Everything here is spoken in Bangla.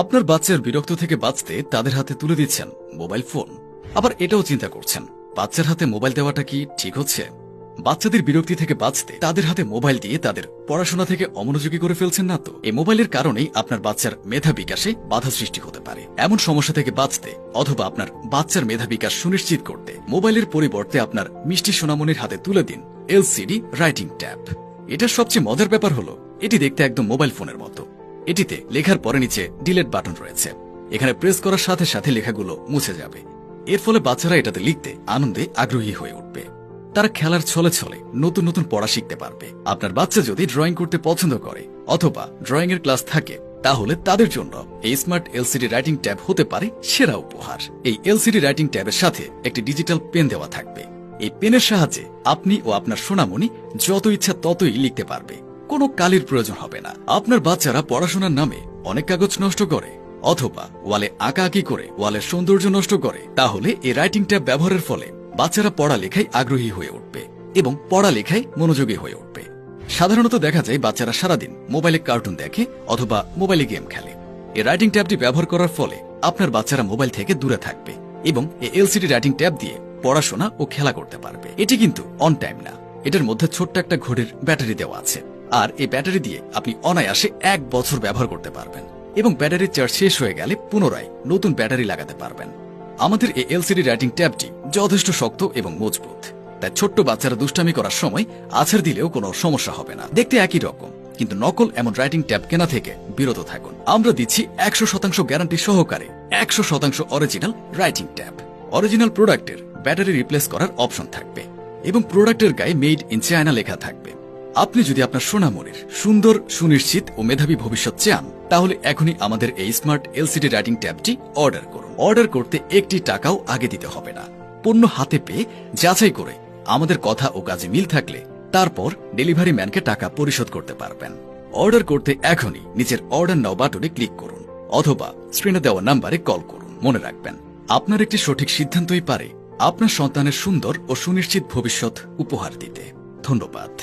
আপনার বাচ্চার বিরক্ত থেকে বাঁচতে তাদের হাতে তুলে দিচ্ছেন মোবাইল ফোন, আবার এটাও চিন্তা করছেন বাচ্চার হাতে মোবাইল দেওয়াটা কি ঠিক হচ্ছে। বাচ্চাদের বিরক্তি থেকে বাঁচতে তাদের হাতে মোবাইল দিয়ে তাদের পড়াশোনা থেকে অমনোযোগী করে ফেলছেন না তো? এই মোবাইলের কারণেই আপনার বাচ্চার মেধা বিকাশে বাধা সৃষ্টি হতে পারে। এমন সমস্যা থেকে বাঁচতে অথবা আপনার বাচ্চার মেধা বিকাশ সুনিশ্চিত করতে মোবাইলের পরিবর্তে আপনার মিষ্টি সোনামণির হাতে তুলে দিন এলসিডি রাইটিং ট্যাব। এটার সবচেয়ে মজার ব্যাপার হলো এটি দেখতে একদম মোবাইল ফোনের মতো। এটিতে লেখার পরে নিচে ডিলেট বাটন রয়েছে। এখানে প্রেস করার সাথে সাথে লেখাগুলো মুছে যাবে। এর ফলে বাচ্চারা এটাতে লিখতে আনন্দে আগ্রহী হয়ে উঠবে। তারা খেলার ছলে ছলে নতুন নতুন পড়া শিখতে পারবে। আপনার বাচ্চা যদি ড্রয়িং করতে পছন্দ করে অথবা ড্রয়িং এর ক্লাস থাকে, তাহলে তাদের জন্য এই স্মার্ট এলসিডি রাইটিং ট্যাব হতে পারে সেরা উপহার। এই এলসিডি রাইটিং ট্যাবের সাথে একটি ডিজিটাল পেন দেওয়া থাকবে। এই পেনের সাহায্যে আপনি ও আপনার সোনামণি যত ইচ্ছা ততই লিখতে পারবে। কোনো কালির প্রয়োজন হবে না। আপনার বাচ্চারা পড়াশোনার নামে অনেক কাগজ নষ্ট করে অথবা ওয়ালে আঁকাআঁকি করে ওয়ালের সৌন্দর্য নষ্ট করে, তাহলে এই রাইটিং ট্যাব ব্যবহারের ফলে বাচ্চারা পড়ালেখায় আগ্রহী হয়ে উঠবে এবং পড়ালেখায় মনোযোগী হয়ে উঠবে। সাধারণত দেখা যায় বাচ্চারা সারাদিন মোবাইলে কার্টুন দেখে অথবা মোবাইলে গেম খেলে। এই রাইটিং ট্যাবটি ব্যবহার করার ফলে আপনার বাচ্চারা মোবাইল থেকে দূরে থাকবে এবং এই এলসিডি রাইটিং ট্যাব দিয়ে পড়াশোনা ও খেলা করতে পারবে। এটি কিন্তু অন টাইম না, এটার মধ্যে ছোট্ট একটা ঘড়ির ব্যাটারি দেওয়া আছে। আর এই ব্যাটারি দিয়ে আপনি অনায়াসে 1 বছর ব্যবহার করতে পারবেন এবং ব্যাটারির চার্জ শেষ হয়ে গেলে পুনরায় নতুন ব্যাটারি লাগাতে পারবেন। আমাদের এই এলসিডি রাইটিং ট্যাবটি যথেষ্ট শক্ত এবং মজবুত, তাই ছোট্ট বাচ্চারা দুষ্টামি করার সময় আছাড় দিলেও কোনো সমস্যা হবে না। দেখতে একই রকম, কিন্তু নকল এমন রাইটিং ট্যাব কেনা থেকে বিরত থাকুন। আমরা দিচ্ছি 100% গ্যারান্টি সহকারে 100% অরিজিনাল রাইটিং ট্যাব। অরিজিনাল প্রোডাক্টের ব্যাটারি রিপ্লেস করার অপশন থাকবে এবং প্রোডাক্টের গায়ে মেড ইন চায়না লেখা থাকবে। আপনি যদি আপনার সোনামণির সুন্দর, সুনিশ্চিত ও মেধাবী ভবিষ্যৎ চান, তাহলে এখনই আমাদের এই স্মার্ট এলসিডি রাইটিং ট্যাবটি অর্ডার করুন। অর্ডার করতে 1 টাকাও আগে দিতে হবে না। পণ্য হাতে পেয়ে যাচাই করে আমাদের কথা ও কাজে মিল থাকলে তারপর ডেলিভারি ম্যানকে টাকা পরিশোধ করতে পারবেন। অর্ডার করতে এখনই নিচের অর্ডার নাও বাটনে ক্লিক করুন অথবা স্ক্রিনে দেওয়া নাম্বারে কল করুন। মনে রাখবেন, আপনার একটি সঠিক সিদ্ধান্তই পারে আপনার সন্তানের সুন্দর ও সুনিশ্চিত ভবিষ্যৎ উপহার দিতে। ধন্যবাদ।